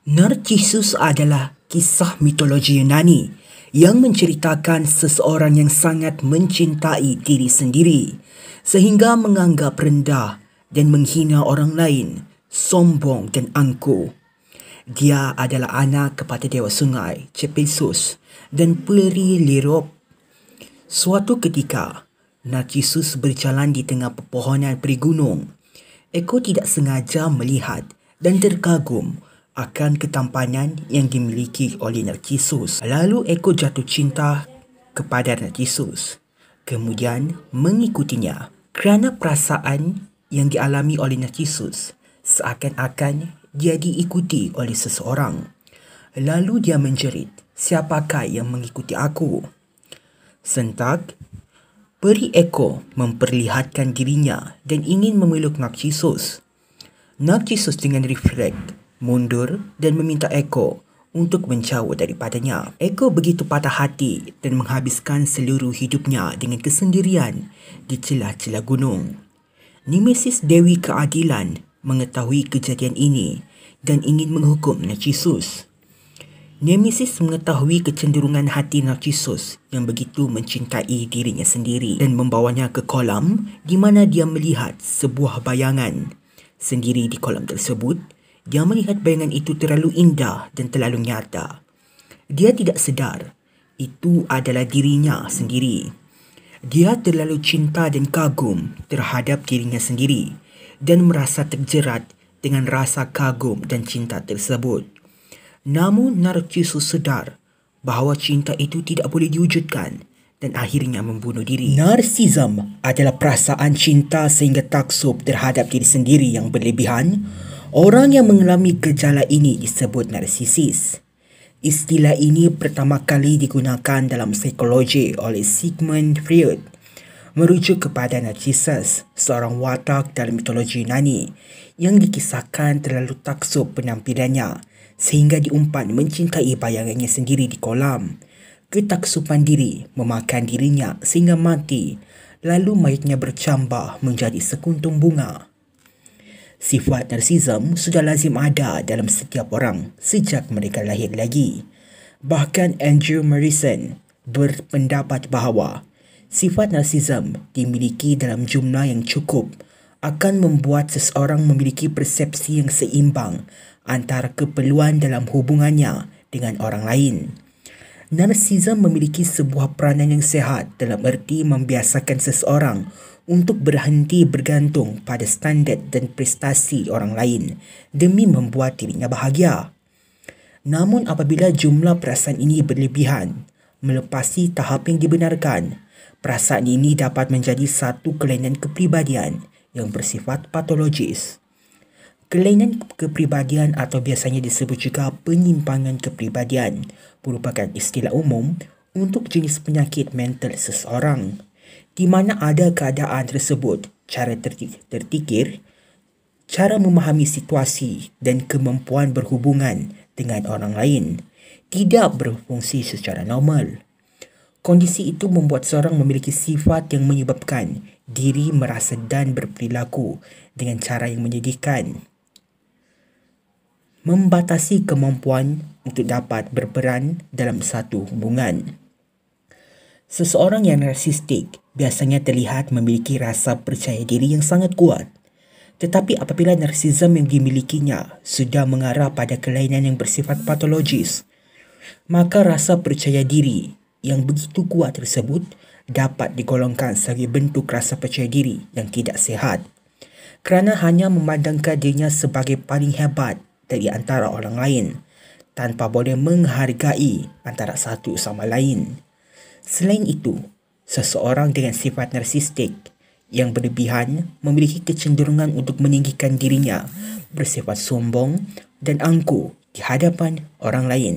Narcissus adalah kisah mitologi Yunani yang menceritakan seseorang yang sangat mencintai diri sendiri sehingga menganggap rendah dan menghina orang lain, sombong dan angkuh. Dia adalah anak kepada dewa sungai, Cephesus, dan peri Lirop. Suatu ketika, Narcissus berjalan di tengah pepohonan peri gunung. Eko tidak sengaja melihat dan terkagum akan ketampanan yang dimiliki oleh Narcissus. Lalu Eko jatuh cinta kepada Narcissus, kemudian mengikutinya. Kerana perasaan yang dialami oleh Narcissus seakan-akan dia diikuti oleh seseorang. Lalu dia menjerit, "Siapakah yang mengikuti aku?" Sentak, peri Eko memperlihatkan dirinya dan ingin memeluk Narcissus. Narcissus dengan refleks mundur dan meminta Eko untuk menjauh daripadanya. Eko begitu patah hati dan menghabiskan seluruh hidupnya dengan kesendirian di celah-celah gunung. Nemesis Dewi Keadilan mengetahui kejadian ini dan ingin menghukum Narcissus. Nemesis mengetahui kecenderungan hati Narcissus yang begitu mencintai dirinya sendiri dan membawanya ke kolam di mana dia melihat sebuah bayangan. Sendiri di kolam tersebut, dia melihat bayangan itu terlalu indah dan terlalu nyata. Dia tidak sedar itu adalah dirinya sendiri. Dia terlalu cinta dan kagum terhadap dirinya sendiri dan merasa terjerat dengan rasa kagum dan cinta tersebut. Namun Narcissus sedar bahawa cinta itu tidak boleh diwujudkan dan akhirnya membunuh diri. Narcissism adalah perasaan cinta sehingga taksub terhadap diri sendiri yang berlebihan. Orang yang mengalami gejala ini disebut narsisis. Istilah ini pertama kali digunakan dalam psikologi oleh Sigmund Freud, merujuk kepada Narcissus, seorang watak dalam mitologi Yunani yang dikisahkan terlalu taksub penampilannya sehingga diumpan mencintai bayangannya sendiri di kolam. Ketaksuban diri memakan dirinya sehingga mati, lalu mayatnya bercambah menjadi sekuntum bunga. Sifat narsisism sudah lazim ada dalam setiap orang sejak mereka lahir lagi. Bahkan Andrew Morrison berpendapat bahawa sifat narsisism dimiliki dalam jumlah yang cukup akan membuat seseorang memiliki persepsi yang seimbang antara keperluan dalam hubungannya dengan orang lain. Narsisism memiliki sebuah peranan yang sehat dalam erti membiasakan seseorang untuk berhenti bergantung pada standard dan prestasi orang lain demi membuat dirinya bahagia. Namun apabila jumlah perasaan ini berlebihan, melepasi tahap yang dibenarkan, perasaan ini dapat menjadi satu kelainan kepribadian yang bersifat patologis. Kelainan kepribadian atau biasanya disebut juga penyimpangan kepribadian merupakan istilah umum untuk jenis penyakit mental seseorang, di mana ada keadaan tersebut, cara terfikir, cara memahami situasi dan kemampuan berhubungan dengan orang lain tidak berfungsi secara normal. Kondisi itu membuat seorang memiliki sifat yang menyebabkan diri merasa dan berperilaku dengan cara yang menyedihkan, membatasi kemampuan untuk dapat berperan dalam satu hubungan. Seseorang yang narsistik biasanya terlihat memiliki rasa percaya diri yang sangat kuat. Tetapi apabila narsisism yang dimilikinya sudah mengarah pada kelainan yang bersifat patologis, maka rasa percaya diri yang begitu kuat tersebut dapat digolongkan sebagai bentuk rasa percaya diri yang tidak sihat, kerana hanya memandangkan dirinya sebagai paling hebat dari antara orang lain tanpa boleh menghargai antara satu sama lain. Selain itu, seseorang dengan sifat narsistik yang berlebihan memiliki kecenderungan untuk meninggikan dirinya, bersifat sombong dan angkuh di hadapan orang lain.